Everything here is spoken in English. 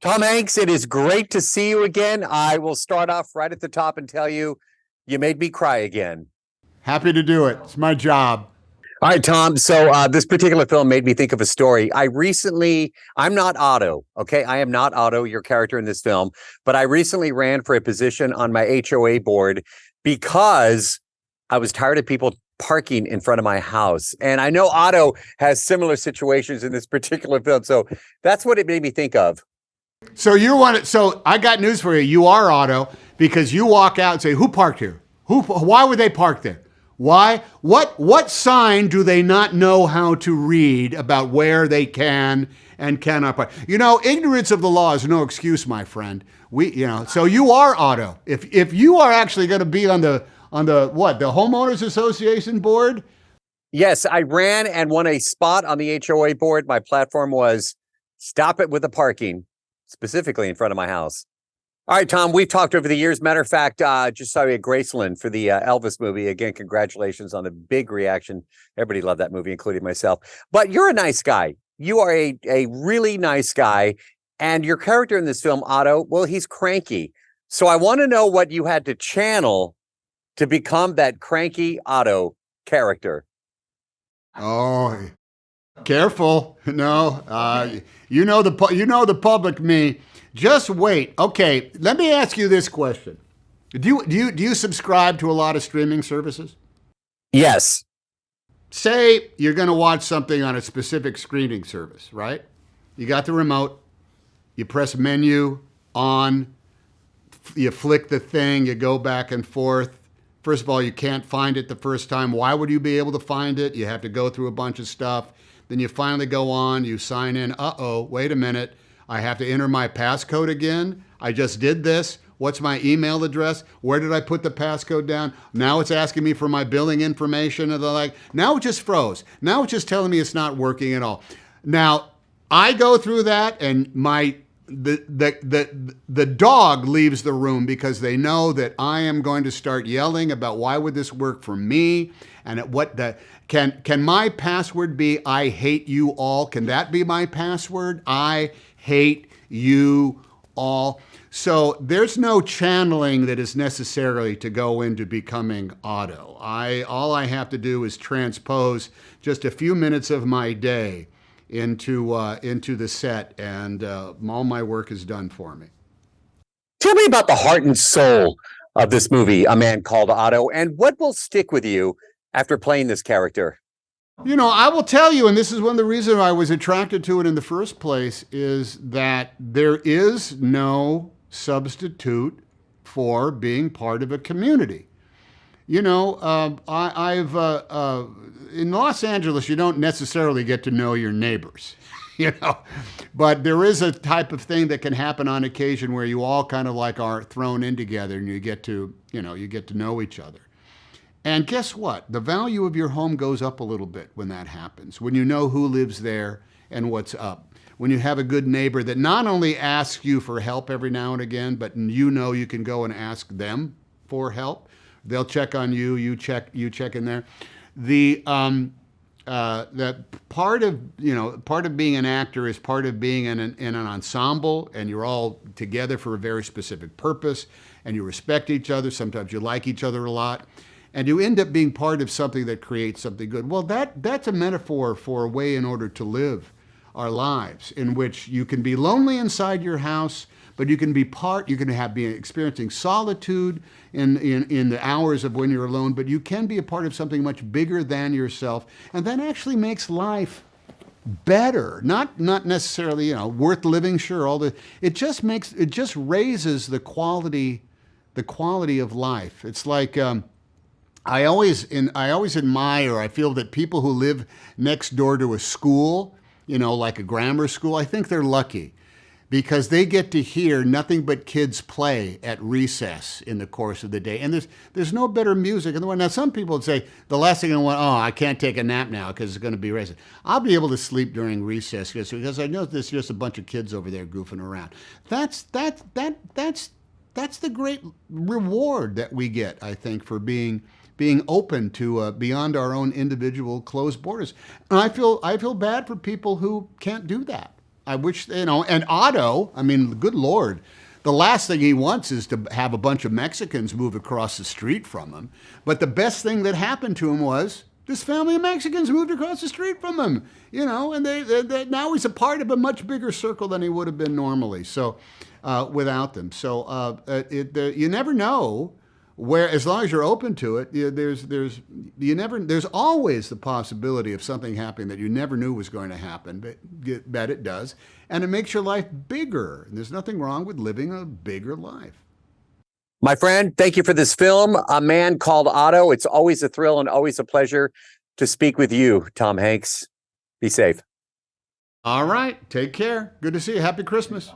Tom Hanks, it is great to see you again. I will start off right at the top and tell you, you made me cry again. Happy to do it. It's my job. All right, Tom. So this particular film made me think of a story. I'm not Otto, okay? I am not Otto, your character in this film, but I recently ran for a position on my HOA board because I was tired of people parking in front of my house. And I know Otto has similar situations in this particular film. So that's what it made me think of. So I got news for you. You are Otto because you walk out and say, "Who parked here? Why would they park there? Why? What sign do they not know how to read about where they can and cannot park?" Ignorance of the law is no excuse, my friend. So you are Otto. If you are actually going to be on the the homeowners association board. Yes, I ran and won a spot on the HOA board. My platform was stop it with the parking, specifically in front of my house. All right, Tom, we've talked over the years. Matter of fact, just saw you at Graceland for the Elvis movie. Again, congratulations on the big reaction. Everybody loved that movie, including myself. But you're a nice guy. You are a really nice guy. And your character in this film, Otto, well, he's cranky. So I want to know what you had to channel to become that cranky Otto character. Oh, careful. No, you know the public me. Just wait. Okay, let me ask you this question. Do you subscribe to a lot of streaming services? Yes. Say you're going to watch something on a specific streaming service, right? You got the remote, you press menu on, you flick the thing, you go back and forth. First of all, you can't find it the first time. Why would you be able to find it? You have to go through a bunch of stuff. Then you finally go on, you sign in. Uh-oh, wait a minute. I have to enter my passcode again. I just did this. What's my email address? Where did I put the passcode down? Now it's asking me for my billing information and the like. Now it just froze. Now it's just telling me it's not working at all. Now, I go through that and the dog leaves the room because they know that I am going to start yelling about why would this work for me, and can my password be "I hate you all"? Can that be my password? I hate you all. So there's no channeling that is necessary to go into becoming Otto. All I have to do is transpose just a few minutes of my day into the set, and all my work is done for me. Tell me about the heart and soul of this movie, A Man Called Otto, and what will stick with you after playing this character? I will tell you, and this is one of the reasons I was attracted to it in the first place, is that there is no substitute for being part of a community. I've in Los Angeles, you don't necessarily get to know your neighbors, but there is a type of thing that can happen on occasion where you all kind of like are thrown in together and you get to know each other. And guess what? The value of your home goes up a little bit when that happens, when you know who lives there and what's up. When you have a good neighbor that not only asks you for help every now and again, but you can go and ask them for help. They'll check on you. You check in there. That part of being an actor is part of being in an ensemble, and you're all together for a very specific purpose, and you respect each other. Sometimes you like each other a lot, and you end up being part of something that creates something good. Well, that's a metaphor for a way in order to live our lives, in which you can be lonely inside your house, but you can be experiencing solitude in the hours of when you're alone, but you can be a part of something much bigger than yourself, and that actually makes life better. Not necessarily, worth living, sure, it just raises the quality of life. It's like I always admire, I feel that people who live next door to a school, like a grammar school, I think they're lucky, because they get to hear nothing but kids play at recess in the course of the day. And there's no better music in the world. Now, some people would say, the last thing I want, I can't take a nap now because it's going to be recess. I'll be able to sleep during recess because I know there's just a bunch of kids over there goofing around. That's the great reward that we get, I think, for being open to beyond our own individual closed borders. And I feel bad for people who can't do that. I wish, you know, and Otto, I mean, good Lord, the last thing he wants is to have a bunch of Mexicans move across the street from him. But the best thing that happened to him was this family of Mexicans moved across the street from him, you know, and they now he's a part of a much bigger circle than he would have been normally. So without them. So you never know where, as long as you're open to it, there's always the possibility of something happening that you never knew was going to happen, but it does. And it makes your life bigger. And there's nothing wrong with living a bigger life. My friend, thank you for this film, A Man Called Otto. It's always a thrill and always a pleasure to speak with you, Tom Hanks. Be safe. All right. Take care. Good to see you. Happy Christmas.